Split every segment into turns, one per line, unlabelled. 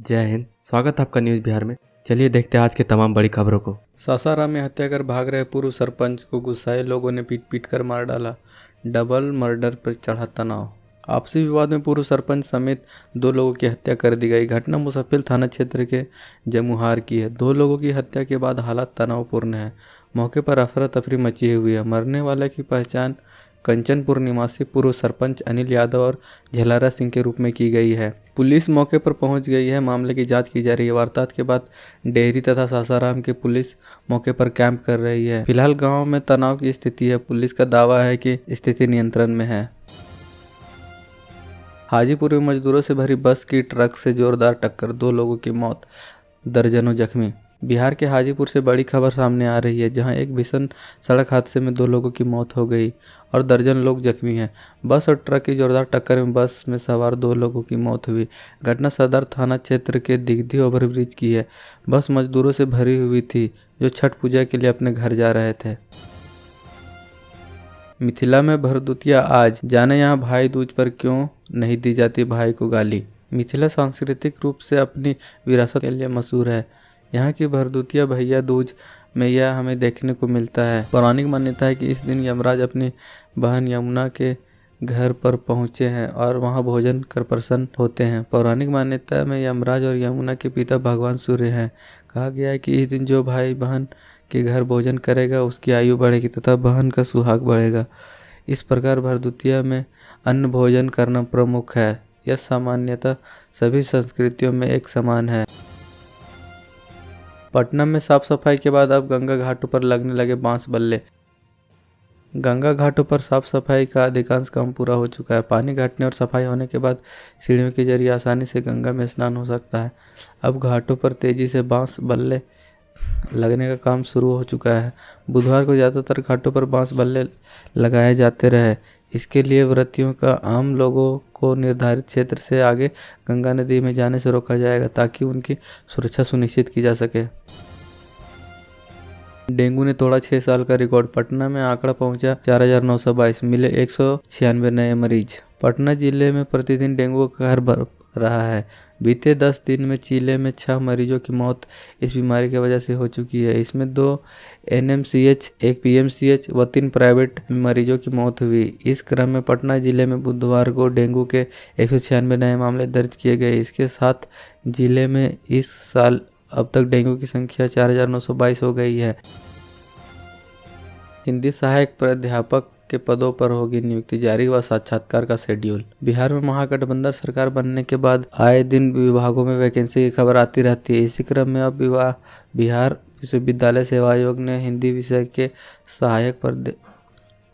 जय हिंद। स्वागत है आपका न्यूज़ बिहार में। चलिए देखते हैं आज के तमाम बड़ी खबरों को।
सासाराम में हत्या कर भाग रहे पूर्व सरपंच को गुस्साए लोगों ने पीट पीट कर मार डाला। डबल मर्डर पर चढ़ा तनाव। आपसी विवाद में पूर्व सरपंच समेत 2 लोगों की हत्या कर दी गई। घटना मुसफ्फिल थाना क्षेत्र के जमुहार की है। 2 लोगों की हत्या के बाद हालात तनावपूर्ण है। मौके पर अफरा तफरी मची हुई है। मरने वाले की पहचान कंचनपुर निवासी पूर्व सरपंच अनिल यादव और झलारा सिंह के रूप में की गई है। पुलिस मौके पर पहुंच गई है। मामले की जांच की जा रही है। वारदात के बाद डेहरी तथा सासाराम की पुलिस मौके पर कैंप कर रही है। फिलहाल गांव में तनाव की स्थिति है। पुलिस का दावा है कि स्थिति नियंत्रण में है। हाजीपुर में मजदूरों से भरी बस की ट्रक से जोरदार टक्कर, 2 लोगों की मौत, दर्जनों जख्मी। बिहार के हाजीपुर से बड़ी खबर सामने आ रही है, जहां एक भीषण सड़क हादसे में 2 लोगों की मौत हो गई और दर्जन लोग जख्मी हैं। बस और ट्रक की जोरदार टक्कर में बस में सवार 2 लोगों की मौत हुई। घटना सदर थाना क्षेत्र के दिग्धी ओवरब्रिज की है। बस मजदूरों से भरी हुई थी जो छठ पूजा के लिए अपने घर जा रहे थे। मिथिला में भरदुतिया आज, जाने यहाँ भाई दूज पर क्यों नहीं दी जाती भाई को गाली। मिथिला सांस्कृतिक रूप से अपनी विरासत के लिए मशहूर है। यहाँ की भरदुतिया भैया दूज में यह हमें देखने को मिलता है। पौराणिक मान्यता है कि इस दिन यमराज अपनी बहन यमुना के घर पर पहुँचे हैं और वहाँ भोजन कर प्रसन्न होते हैं। पौराणिक मान्यता में यमराज और यमुना के पिता भगवान सूर्य हैं। कहा गया है कि इस दिन जो भाई बहन के घर भोजन करेगा उसकी आयु बढ़ेगी तथा बहन का सुहाग बढ़ेगा। इस प्रकार भरदुतिया में अन्न भोजन करना प्रमुख है। यह सामान्यतः सभी संस्कृतियों में एक समान है। पटना में साफ सफाई के बाद अब गंगा घाटों पर लगने लगे बांस बल्ले। गंगा घाटों पर साफ सफाई का अधिकांश काम पूरा हो चुका है। पानी घटने और सफाई होने के बाद सीढ़ियों के जरिए आसानी से गंगा में स्नान हो सकता है। अब घाटों पर तेजी से बांस बल्ले लगने का काम शुरू हो चुका है। बुधवार को ज़्यादातर घाटों पर बांस बल्ले लगाए जाते रहे। इसके लिए व्रतियों का आम लोगों को निर्धारित क्षेत्र से आगे गंगा नदी में जाने से रोका जाएगा ताकि उनकी सुरक्षा सुनिश्चित की जा सके। डेंगू ने तोड़ा 6 साल का रिकॉर्ड। पटना में आंकड़ा पहुंचा 4,922, मिले 196 नए मरीज। पटना जिले में प्रतिदिन डेंगू का कहर बढ़ रहा है। बीते 10 दिन में जिले में 6 मरीजों की मौत इस बीमारी की वजह से हो चुकी है। इसमें 2 एनएमसीएच, 1 पीएमसीएच व 3 प्राइवेट मरीजों की मौत हुई। इस क्रम में पटना जिले में बुधवार को डेंगू के 196 नए मामले दर्ज किए गए। इसके साथ जिले में इस साल अब तक डेंगू की संख्या 4,922 हो गई है। हिंदी सहायक प्राध्यापक के पदों पर होगी नियुक्ति, जारी हुआ साक्षात्कार का शेड्यूल। बिहार में महागठबंधन सरकार बनने के बाद आए दिन विभागों में वैकेंसी की खबर आती रहती है। इसी क्रम में अब बिहार विश्वविद्यालय सेवा आयोग ने हिंदी विषय के सहायक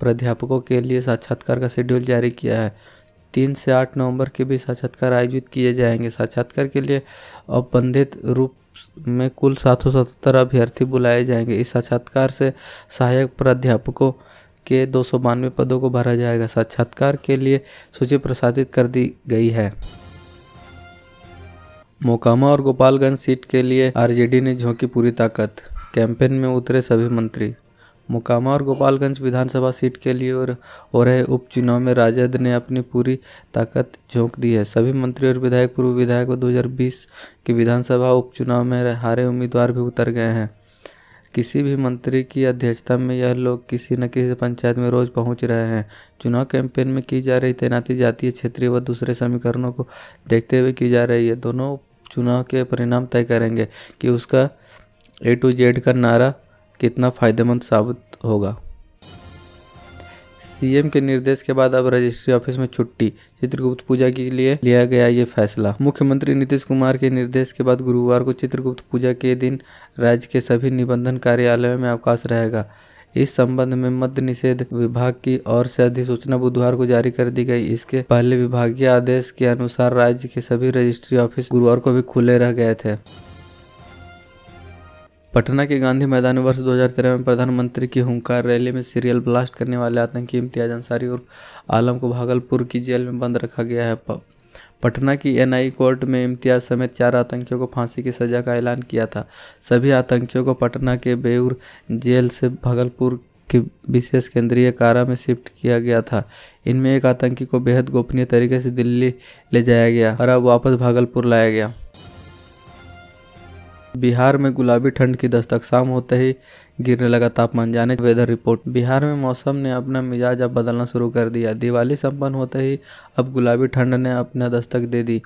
प्राध्यापकों के लिए साक्षात्कार का शेड्यूल जारी किया है। 3 से 8 नवंबर के बीच साक्षात्कार आयोजित किए जाएंगे। साक्षात्कार के लिए औपबंधित रूप में कुल 777 अभ्यर्थी बुलाए जाएंगे। इस साक्षात्कार से सहायक प्राध्यापकों के 292 पदों को भरा जाएगा। साक्षात्कार के लिए सूची प्रसारित कर दी गई है। मोकामा और गोपालगंज सीट के लिए आरजेडी ने झोंकी पूरी ताकत, कैंपेन में उतरे सभी मंत्री। मोकामा और गोपालगंज विधानसभा सीट के लिए हो रहे उपचुनाव में राजद ने अपनी पूरी ताकत झोंक दी है। सभी मंत्री और विधायक, पूर्व विधायक व 2020 के विधानसभा उपचुनाव में हारे उम्मीदवार भी उतर गए हैं। किसी भी मंत्री की अध्यक्षता में यह लोग किसी न किसी पंचायत में रोज पहुंच रहे हैं। चुनाव कैंपेन में की जा रही तैनाती जातीय, क्षेत्रीय व दूसरे समीकरणों को देखते हुए की जा रही है। दोनों चुनाव के परिणाम तय करेंगे कि उसका A to Z का नारा कितना फायदेमंद साबित होगा। सीएम के निर्देश के बाद अब रजिस्ट्री ऑफिस में छुट्टी, चित्रगुप्त पूजा के लिए लिया गया ये फैसला। मुख्यमंत्री नीतीश कुमार के निर्देश के बाद गुरुवार को चित्रगुप्त पूजा के दिन राज्य के सभी निबंधन कार्यालयों में अवकाश रहेगा। इस संबंध में मद्य निषेध विभाग की ओर से अधिसूचना बुधवार को जारी कर दी गई। इसके पहले विभागीय आदेश के अनुसार राज्य के सभी रजिस्ट्री ऑफिस गुरुवार को भी खुले रह गए थे। पटना के गांधी मैदान में वर्ष 2013 में प्रधानमंत्री की हुंकार रैली में सीरियल ब्लास्ट करने वाले आतंकी इम्तियाज अंसारी और आलम को भागलपुर की जेल में बंद रखा गया है। पटना की एनआई कोर्ट में इम्तियाज समेत 4 आतंकियों को फांसी की सजा का ऐलान किया था। सभी आतंकियों को पटना के बेऊर जेल से भागलपुर की विशेष केंद्रीय कारा में शिफ्ट किया गया था। इनमें एक आतंकी को बेहद गोपनीय तरीके से दिल्ली ले जाया गया और अब वापस भागलपुर लाया गया। बिहार में गुलाबी ठंड की दस्तक, शाम होते ही गिरने लगा तापमान, जाने वेदर रिपोर्ट। बिहार में मौसम ने अपना मिजाज अब बदलना शुरू कर दिया। दिवाली संपन्न होते ही अब गुलाबी ठंड ने अपना दस्तक दे दी।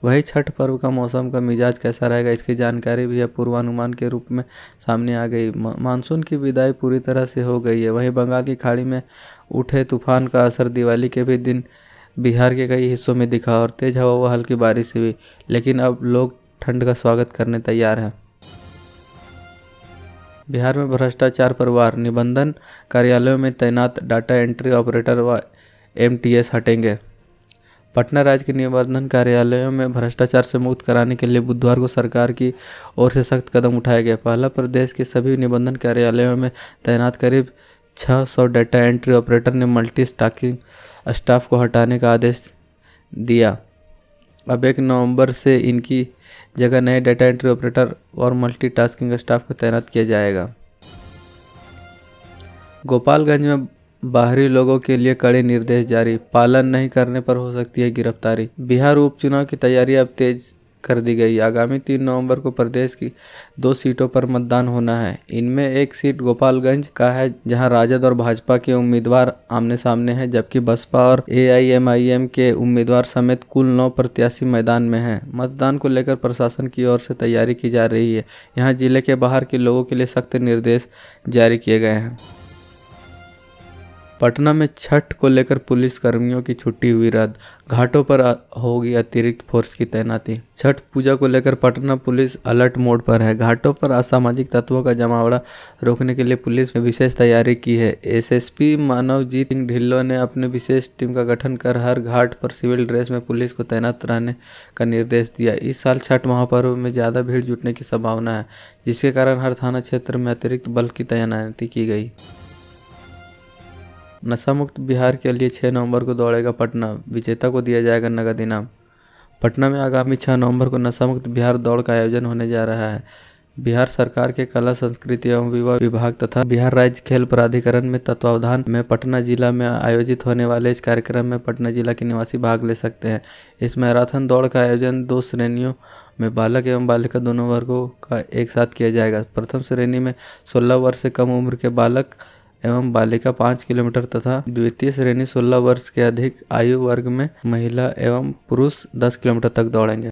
वही छठ पर्व का मौसम का मिजाज कैसा रहेगा, इसकी जानकारी भी अब पूर्वानुमान के रूप में सामने आ गई। मानसून की विदाई पूरी तरह से हो गई है। वहीं बंगाल की खाड़ी में उठे तूफान का असर दिवाली के भी दिन बिहार के कई हिस्सों में दिखा और तेज हवा व हल्की बारिश हुई, लेकिन अब लोग ठंड का स्वागत करने तैयार हैं। बिहार में भ्रष्टाचार पर वार, निबंधन कार्यालयों में तैनात डाटा एंट्री ऑपरेटर व एमटीएस हटेंगे। पटना राज्य के निबंधन कार्यालयों में भ्रष्टाचार से मुक्त कराने के लिए बुधवार को सरकार की ओर से सख्त कदम उठाया गया। पहला, प्रदेश के सभी निबंधन कार्यालयों में तैनात करीब 600 डाटा एंट्री ऑपरेटर ने मल्टी टास्किंग स्टाफ को हटाने का आदेश दिया। अब 1 नवंबर से इनकी जगह नए डाटा एंट्री ऑपरेटर और मल्टीटास्किंग स्टाफ को तैनात किया जाएगा। गोपालगंज में बाहरी लोगों के लिए कड़े निर्देश जारी, पालन नहीं करने पर हो सकती है गिरफ्तारी। बिहार उपचुनाव की तैयारी अब तेज कर दी गई। आगामी 3 नवंबर को प्रदेश की 2 सीटों पर मतदान होना है। इनमें एक सीट गोपालगंज का है, जहां राजद और भाजपा के उम्मीदवार आमने सामने हैं, जबकि बसपा और एआईएमआईएम के उम्मीदवार समेत कुल 9 प्रत्याशी मैदान में हैं। मतदान को लेकर प्रशासन की ओर से तैयारी की जा रही है। यहाँ जिले के बाहर के लोगों के लिए सख्त निर्देश जारी किए गए हैं। पटना में छठ को लेकर पुलिस कर्मियों की छुट्टी हुई रद्द, घाटों पर होगी अतिरिक्त फोर्स की तैनाती। छठ पूजा को लेकर पटना पुलिस अलर्ट मोड पर है। घाटों पर असामाजिक तत्वों का जमावड़ा रोकने के लिए पुलिस ने विशेष तैयारी की है। एसएसपी मानवजीत सिंह ढिल्लों ने अपने विशेष टीम का गठन कर हर घाट पर सिविल ड्रेस में पुलिस को तैनात रहने का निर्देश दिया। इस साल छठ महापर्व में ज़्यादा भीड़ जुटने की संभावना है, जिसके कारण हर थाना क्षेत्र में अतिरिक्त बल की तैनाती की गई। नशा मुक्त बिहार के लिए 6 नवंबर को दौड़ेगा पटना, विजेता को दिया जाएगा नगद इनाम। पटना में आगामी 6 नवंबर को नशा मुक्त बिहार दौड़ का आयोजन होने जा रहा है। बिहार सरकार के कला संस्कृति एवं युवा विभाग तथा बिहार राज्य खेल प्राधिकरण में तत्वावधान में पटना जिला में आयोजित होने वाले इस कार्यक्रम में पटना जिला के निवासी भाग ले सकते हैं। इस मैराथन दौड़ का आयोजन 2 श्रेणियों में बालक एवं बालिका दोनों वर्गों का एक साथ किया जाएगा। प्रथम श्रेणी में 16 वर्ष से कम उम्र के बालक एवं बालिका 5 किलोमीटर तथा द्वितीय श्रेणी 16 वर्ष के अधिक आयु वर्ग में महिला एवं पुरुष 10 किलोमीटर तक दौड़ेंगे।